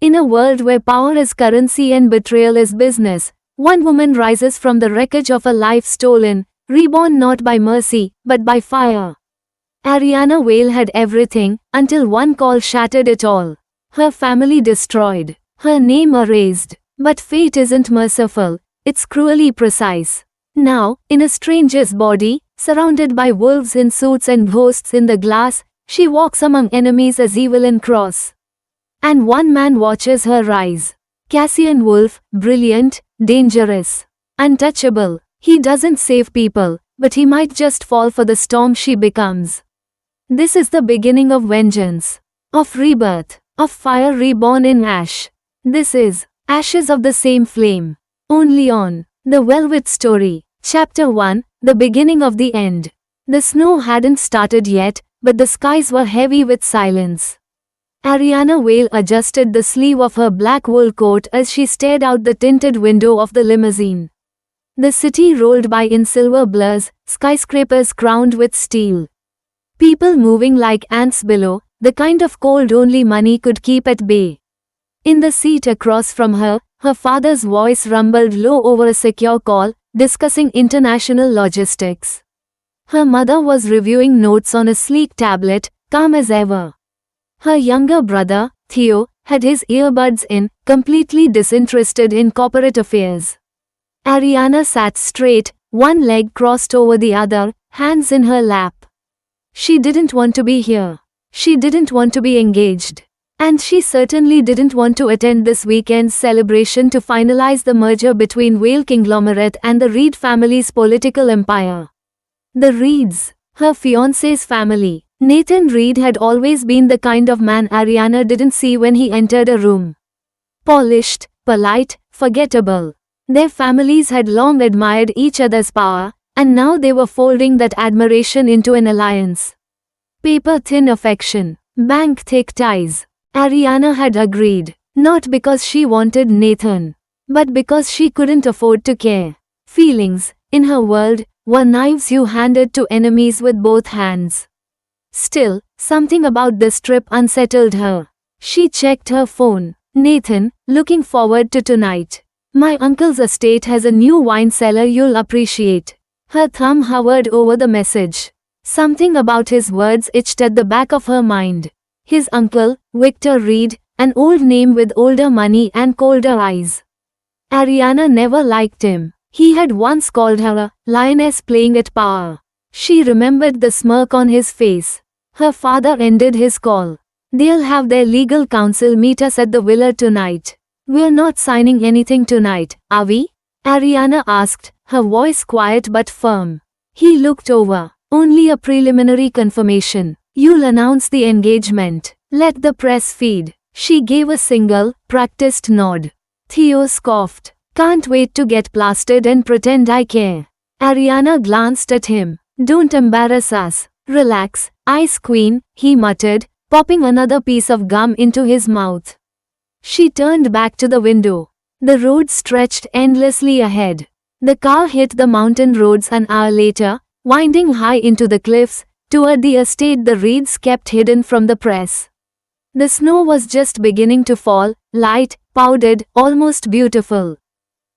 In a world where power is currency and betrayal is business, one woman rises from the wreckage of a life stolen, reborn not by mercy, but by fire. Ariana Vale had everything, until one call shattered it all. Her family destroyed, her name erased. But fate isn't merciful, it's cruelly precise. Now, in a stranger's body, surrounded by wolves in suits and ghosts in the glass, she walks among enemies as evil and cross. And one man watches her rise. Cassian Wolf, brilliant, dangerous, untouchable. He doesn't save people, but he might just fall for the storm she becomes. This is the beginning of vengeance, of rebirth, of fire reborn in ash. This is Ashes of the Same Flame. Only on The Velvet Story. Chapter 1, The Beginning of the End. The snow hadn't started yet, but the skies were heavy with silence. Ariana Vale adjusted the sleeve of her black wool coat as she stared out the tinted window of the limousine. The city rolled by in silver blurs, skyscrapers crowned with steel. People moving like ants below, the kind of cold only money could keep at bay. In the seat across from her, her father's voice rumbled low over a secure call, discussing international logistics. Her mother was reviewing notes on a sleek tablet, calm as ever. Her younger brother, Theo, had his earbuds in, completely disinterested in corporate affairs. Ariana sat straight, one leg crossed over the other, hands in her lap. She didn't want to be here. She didn't want to be engaged. And she certainly didn't want to attend this weekend's celebration to finalize the merger between Vale Conglomerate and the Reed family's political empire. The Reeds, her fiancé's family. Nathan Reed had always been the kind of man Ariana didn't see when he entered a room. Polished, polite, forgettable. Their families had long admired each other's power, and now they were folding that admiration into an alliance. Paper-thin affection, bank-thick ties. Ariana had agreed, not because she wanted Nathan, but because she couldn't afford to care. Feelings, in her world, were knives you handed to enemies with both hands. Still, something about this trip unsettled her. She checked her phone. Nathan, looking forward to tonight. My uncle's estate has a new wine cellar you'll appreciate. Her thumb hovered over the message. Something about his words itched at the back of her mind. His uncle, Victor Reed, an old name with older money and colder eyes. Ariana never liked him. He had once called her a lioness playing at power. She remembered the smirk on his face. Her father ended his call. They'll have their legal counsel meet us at the villa tonight. We're not signing anything tonight, are we? Ariana asked, her voice quiet but firm. He looked over. Only a preliminary confirmation. You'll announce the engagement. Let the press feed. She gave a single, practiced nod. Theo scoffed. Can't wait to get plastered and pretend I care. Ariana glanced at him. Don't embarrass us. Relax, Ice Queen, he muttered, popping another piece of gum into his mouth. She turned back to the window. The road stretched endlessly ahead. The car hit the mountain roads an hour later, winding high into the cliffs, toward the estate the Reeds kept hidden from the press. The snow was just beginning to fall, light, powdered, almost beautiful.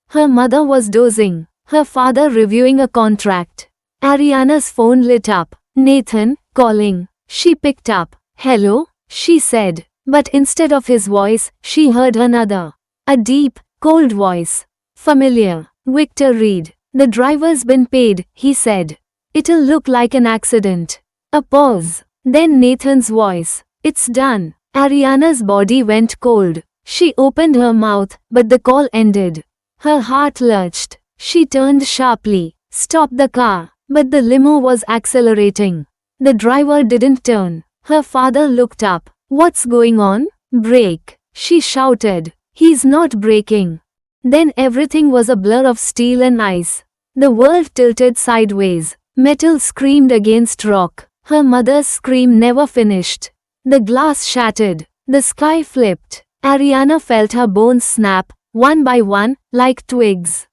Her mother was dozing, her father reviewing a contract. Ariana's phone lit up. Nathan, calling. She picked up. Hello, she said. But instead of his voice, she heard another. A deep, cold voice. Familiar. Victor Reed. The driver's been paid, he said. It'll look like an accident. A pause. Then Nathan's voice. It's done. Ariana's body went cold. She opened her mouth, but the call ended. Her heart lurched. She turned sharply. Stop the car. But the limo was accelerating. The driver didn't turn. Her father looked up. What's going on? Brake. She shouted. He's not braking. Then everything was a blur of steel and ice. The world tilted sideways. Metal screamed against rock. Her mother's scream never finished. The glass shattered. The sky flipped. Ariana felt her bones snap, one by one, like twigs.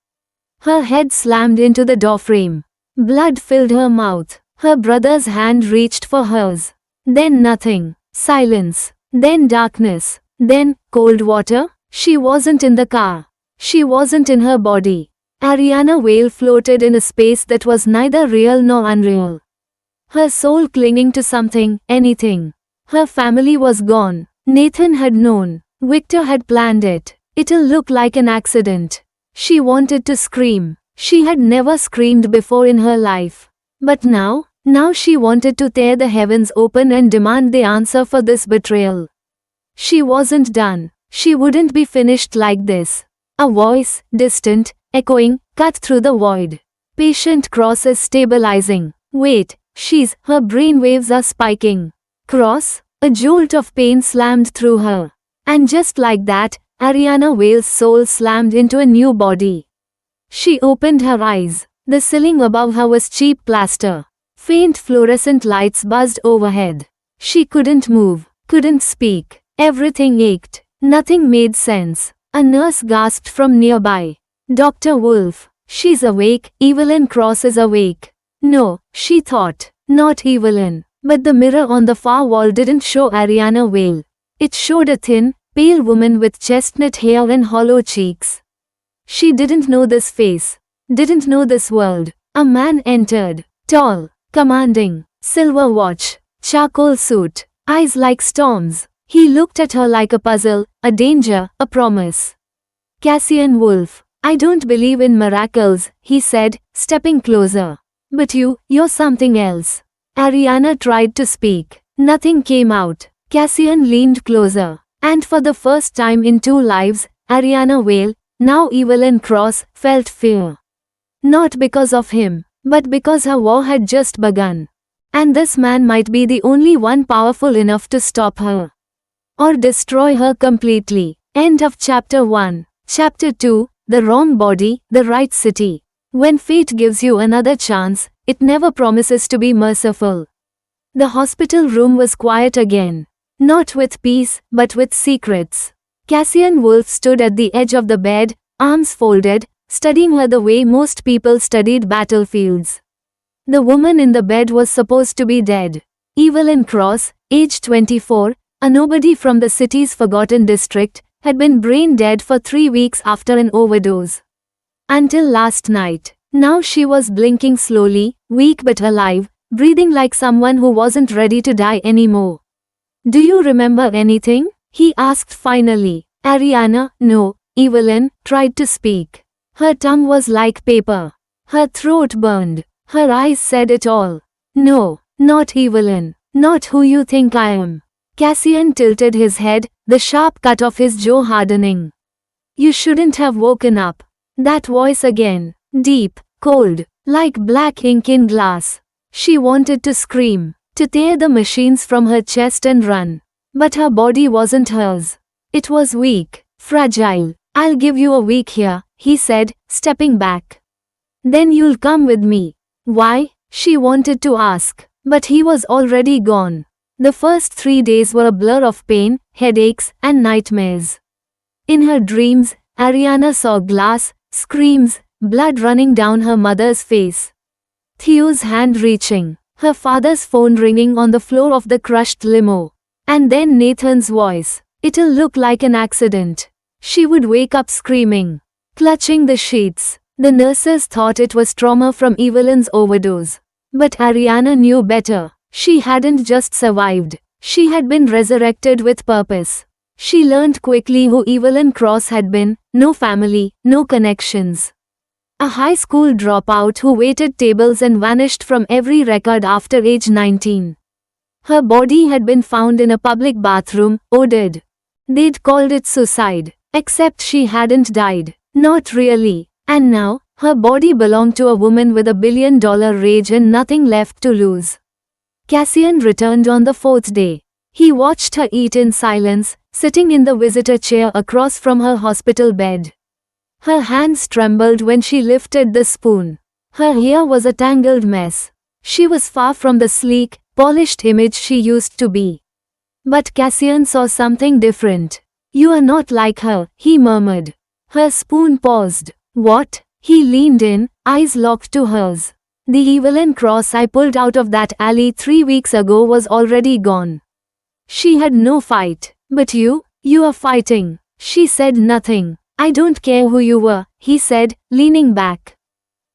Her head slammed into the doorframe. Blood filled her mouth. Her brother's hand reached for hers. Then nothing. Silence. Then darkness. Then, cold water? She wasn't in the car. She wasn't in her body. Ariana Vale floated in a space that was neither real nor unreal. Her soul clinging to something, anything. Her family was gone. Nathan had known. Victor had planned it. It'll look like an accident. She wanted to scream. She had never screamed before in her life. But now she wanted to tear the heavens open and demand the answer for this betrayal. She wasn't done. She wouldn't be finished like this. A voice, distant, echoing, cut through the void. Patient Cross is stabilizing. Wait, her brain waves are spiking. Cross? A jolt of pain slammed through her. And just like that, Ariana Vale's soul slammed into a new body. She opened her eyes. The ceiling above her was cheap plaster. Faint fluorescent lights buzzed overhead. She couldn't move, couldn't speak. Everything ached. Nothing made sense. A nurse gasped from nearby. Dr. Wolf, she's awake, Evelyn Cross is awake. No, she thought, not Evelyn. But the mirror on the far wall didn't show Ariana Vale. It showed a thin, pale woman with chestnut hair and hollow cheeks. She didn't know this face. Didn't know this world. A man entered. Tall, commanding, silver watch, charcoal suit, eyes like storms. He looked at her like a puzzle, a danger, a promise. Cassian Wolf, I don't believe in miracles, he said, stepping closer. But you're something else. Ariana tried to speak. Nothing came out. Cassian leaned closer. And for the first time in 2 lives, Ariana Vale, now Evelyn Cross, felt fear. Not because of him, but because her war had just begun. And this man might be the only one powerful enough to stop her. Or destroy her completely. End of Chapter 1. Chapter 2, The Wrong Body, the Right City. When fate gives you another chance, it never promises to be merciful. The hospital room was quiet again. Not with peace, but with secrets. Cassian Wolf stood at the edge of the bed, arms folded, studying her the way most people studied battlefields. The woman in the bed was supposed to be dead. Evelyn Cross, age 24, a nobody from the city's forgotten district, had been brain dead for 3 weeks after an overdose. Until last night. Now she was blinking slowly, weak but alive, breathing like someone who wasn't ready to die anymore. Do you remember anything? He asked finally. Ariana, no. Evelyn tried to speak. Her tongue was like paper. Her throat burned. Her eyes said it all. No, not Evelyn. Not who you think I am. Cassian tilted his head, the sharp cut of his jaw hardening. You shouldn't have woken up. That voice again. Deep, cold, like black ink in glass. She wanted to scream, to tear the machines from her chest and run. But her body wasn't hers. It was weak, fragile. I'll give you a week here, he said, stepping back. Then you'll come with me. Why? She wanted to ask, but he was already gone. The first 3 days were a blur of pain, headaches, and nightmares. In her dreams, Ariana saw glass, screams, blood running down her mother's face. Theo's hand reaching, her father's phone ringing on the floor of the crushed limo. And then Nathan's voice. It'll look like an accident. She would wake up screaming, clutching the sheets. The nurses thought it was trauma from Evelyn's overdose. But Ariana knew better. She hadn't just survived. She had been resurrected with purpose. She learned quickly who Evelyn Cross had been, no family, no connections. A high school dropout who waited tables and vanished from every record after age 19. Her body had been found in a public bathroom, odoured. They'd called it suicide. Except she hadn't died. Not really. And now, her body belonged to a woman with $1 billion rage and nothing left to lose. Cassian returned on the 4th day. He watched her eat in silence, sitting in the visitor chair across from her hospital bed. Her hands trembled when she lifted the spoon. Her hair was a tangled mess. She was far from the sleek, polished image she used to be. But Cassian saw something different. You are not like her, he murmured. Her spoon paused. What? He leaned in, eyes locked to hers. The Evelyn Cross I pulled out of that alley 3 weeks ago was already gone. She had no fight. But you You are fighting. She said nothing. I don't care who you were, he said, leaning back.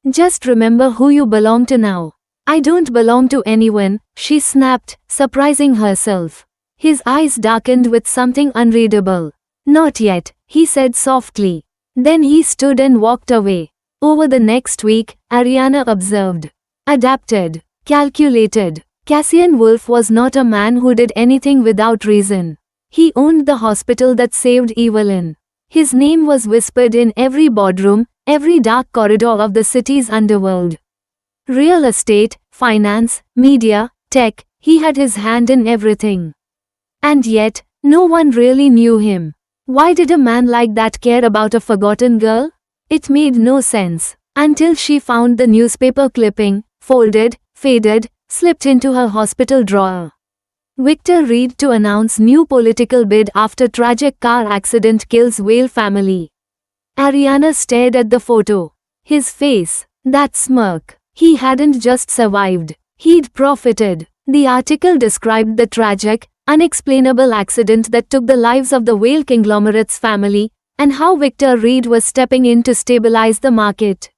Just remember who you belong to now. I don't belong to anyone, she snapped, surprising herself. His eyes darkened with something unreadable. Not yet, he said softly. Then he stood and walked away. Over the next week, Ariana observed. Adapted. Calculated. Cassian Wolf was not a man who did anything without reason. He owned the hospital that saved Evelyn. His name was whispered in every boardroom, every dark corridor of the city's underworld. Real estate, finance, media, tech, he had his hand in everything. And yet, no one really knew him. Why did a man like that care about a forgotten girl? It made no sense, until she found the newspaper clipping, folded, faded, slipped into her hospital drawer. Victor Reed to announce new political bid after tragic car accident kills Whale family. Ariana stared at the photo. His face, that smirk. He hadn't just survived, he'd profited. The article described the tragic, unexplainable accident that took the lives of the Whale conglomerate's family, and how Victor Reed was stepping in to stabilize the market.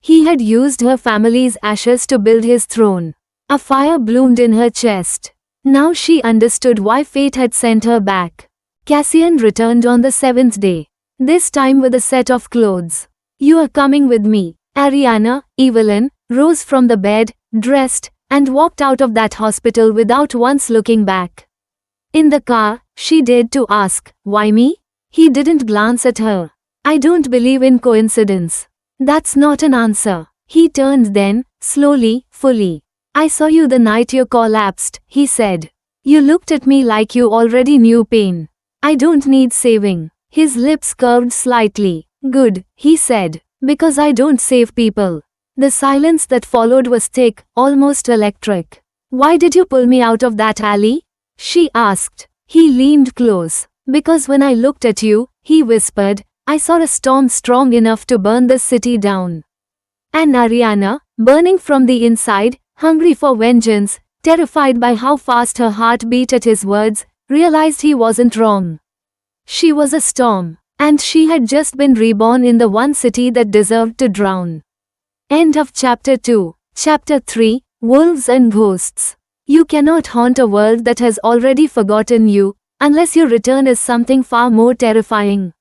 He had used her family's ashes to build his throne. A fire bloomed in her chest. Now she understood why fate had sent her back. Cassian returned on the 7th day. This time with a set of clothes. You are coming with me. Ariana, Evelyn, rose from the bed, dressed, and walked out of that hospital without once looking back. In the car, she dared to ask, why me? He didn't glance at her. I don't believe in coincidence. That's not an answer. He turned then, slowly, fully. I saw you the night you collapsed, he said. You looked at me like you already knew pain. I don't need saving. His lips curved slightly. Good, he said. Because I don't save people. The silence that followed was thick, almost electric. Why did you pull me out of that alley? She asked. He leaned close. Because when I looked at you, he whispered, I saw a storm strong enough to burn the city down. And Ariana, burning from the inside, hungry for vengeance, terrified by how fast her heart beat at his words, realized he wasn't wrong. She was a storm, and she had just been reborn in the one city that deserved to drown. End of Chapter 2. Chapter 3, Wolves and Ghosts. You cannot haunt a world that has already forgotten you, unless your return is something far more terrifying.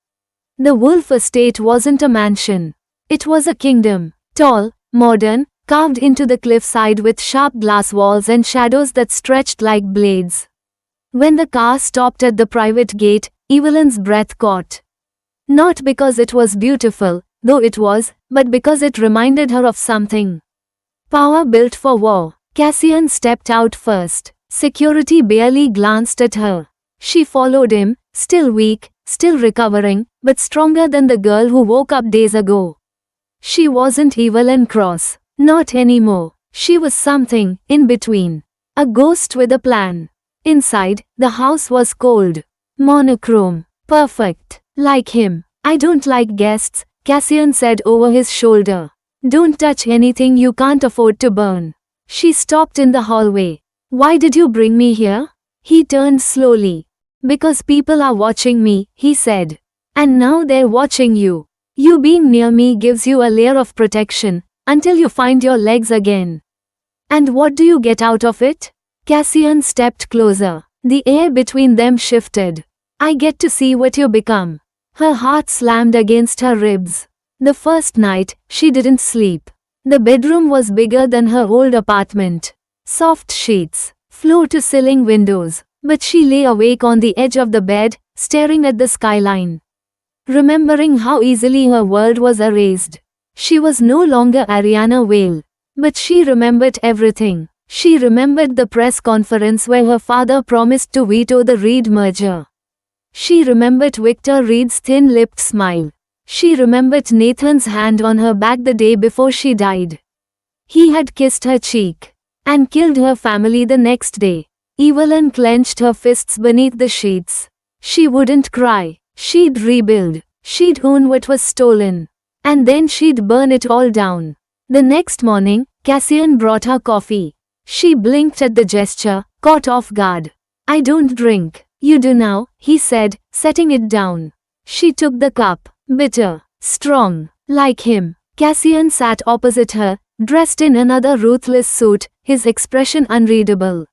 The Wolf Estate wasn't a mansion. It was a kingdom, tall, modern, carved into the cliffside with sharp glass walls and shadows that stretched like blades. When the car stopped at the private gate, Evelyn's breath caught. Not because it was beautiful, though it was, but because it reminded her of something. Power built for war. Cassian stepped out first. Security barely glanced at her. She followed him, still weak, still recovering, but stronger than the girl who woke up days ago. She wasn't evil and cross. Not anymore. She was something in between. A ghost with a plan. Inside, the house was cold. Monochrome. Perfect. Like him. I don't like guests, Cassian said over his shoulder. Don't touch anything you can't afford to burn. She stopped in the hallway. Why did you bring me here? He turned slowly. Because people are watching me, he said. And now they're watching you. You being near me gives you a layer of protection, until you find your legs again. And what do you get out of it? Cassian stepped closer. The air between them shifted. I get to see what you become. Her heart slammed against her ribs. The first night, she didn't sleep. The bedroom was bigger than her old apartment. Soft sheets, floor-to-ceiling windows, but she lay awake on the edge of the bed, staring at the skyline. Remembering how easily her world was erased. She was no longer Ariana Whale. But she remembered everything. She remembered the press conference where her father promised to veto the Reed merger. She remembered Victor Reed's thin-lipped smile. She remembered Nathan's hand on her back the day before she died. He had kissed her cheek. And killed her family the next day. Evelyn clenched her fists beneath the sheets. She wouldn't cry. She'd rebuild. She'd own what was stolen. And then she'd burn it all down. The next morning, Cassian brought her coffee. She blinked at the gesture, caught off guard. I don't drink. You do now, he said, setting it down. She took the cup. Bitter, strong, like him. Cassian sat opposite her, dressed in another ruthless suit, his expression unreadable.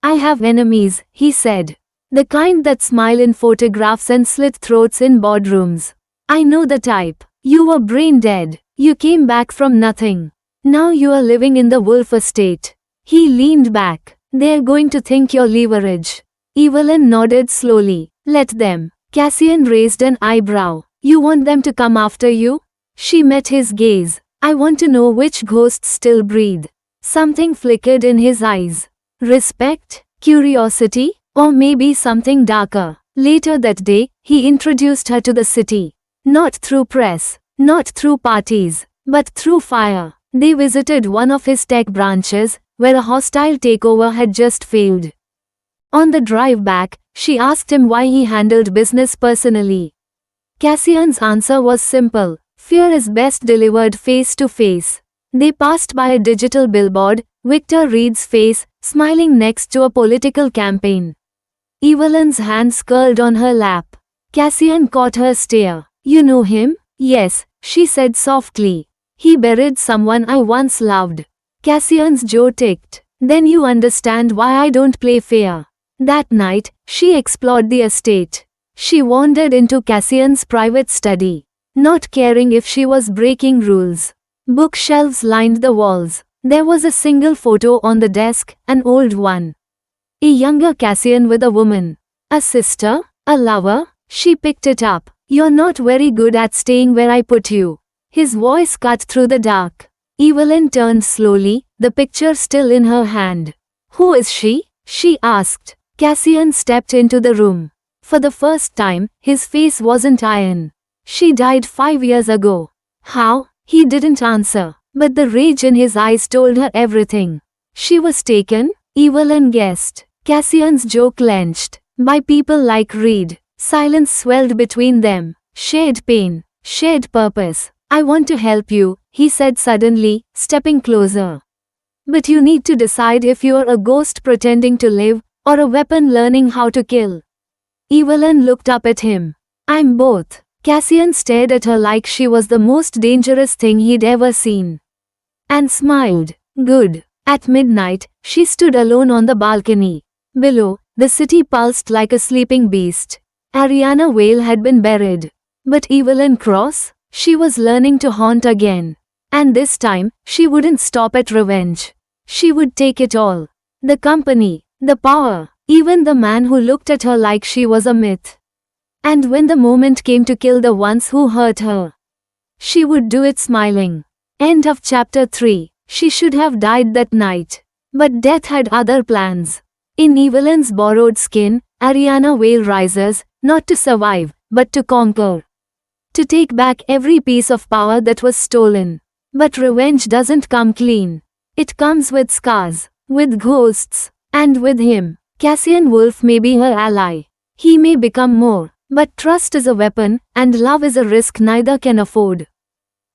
I have enemies, he said. The kind that smile in photographs and slit throats in boardrooms. I know the type. You were brain dead. You came back from nothing. Now you are living in the wolf estate. He leaned back. They're going to think you're leverage. Evelyn nodded slowly. Let them. Cassian raised an eyebrow. You want them to come after you? She met his gaze. I want to know which ghosts still breathe. Something flickered in his eyes. Respect? Curiosity? Or maybe something darker. Later that day, he introduced her to the city. Not through press, not through parties, but through fire. They visited one of his tech branches, where a hostile takeover had just failed. On the drive back, she asked him why he handled business personally. Cassian's answer was simple. Fear is best delivered face to face. They passed by a digital billboard, Victor Reed's face, smiling next to a political campaign. Evelyn's hands curled on her lap. Cassian caught her stare. You know him? Yes, she said softly. He buried someone I once loved. Cassian's jaw ticked. Then you understand why I don't play fair. That night, she explored the estate. She wandered into Cassian's private study, not caring if she was breaking rules. Bookshelves lined the walls. There was a single photo on the desk, an old one. A younger Cassian with a woman. A sister? A lover? She picked it up. You're not very good at staying where I put you. His voice cut through the dark. Evelyn turned slowly, the picture still in her hand. Who is she? She asked. Cassian stepped into the room. For the first time, his face wasn't iron. She died 5 years ago. How? He didn't answer, but the rage in his eyes told her everything. She was taken? Evelyn guessed. Cassian's jaw clenched. By people like Reed. Silence swelled between them. Shared pain. Shared purpose. I want to help you, he said suddenly, stepping closer. But you need to decide if you're a ghost pretending to live, or a weapon learning how to kill. Evelyn looked up at him. I'm both. Cassian stared at her like she was the most dangerous thing he'd ever seen. And smiled. Good. At midnight, she stood alone on the balcony. Below, the city pulsed like a sleeping beast. Ariana Vale had been buried. But Evelyn Cross? She was learning to haunt again. And this time, she wouldn't stop at revenge. She would take it all. The company, the power, even the man who looked at her like she was a myth. And when the moment came to kill the ones who hurt her, she would do it smiling. End of chapter 3. She should have died that night. But death had other plans. In Evelyn's borrowed skin, Ariana Vale rises, not to survive, but to conquer. To take back every piece of power that was stolen. But revenge doesn't come clean. It comes with scars, with ghosts, and with him. Cassian Wolf may be her ally. He may become more. But trust is a weapon, and love is a risk neither can afford.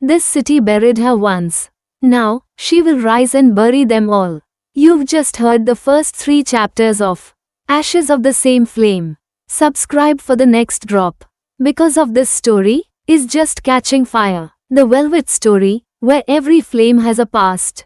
This city buried her once. Now, she will rise and bury them all. You've just heard the first 3 chapters of Ashes of the Same Flame. Subscribe for the next drop. Because of this story is just catching fire. The Velvet Story, where every flame has a past.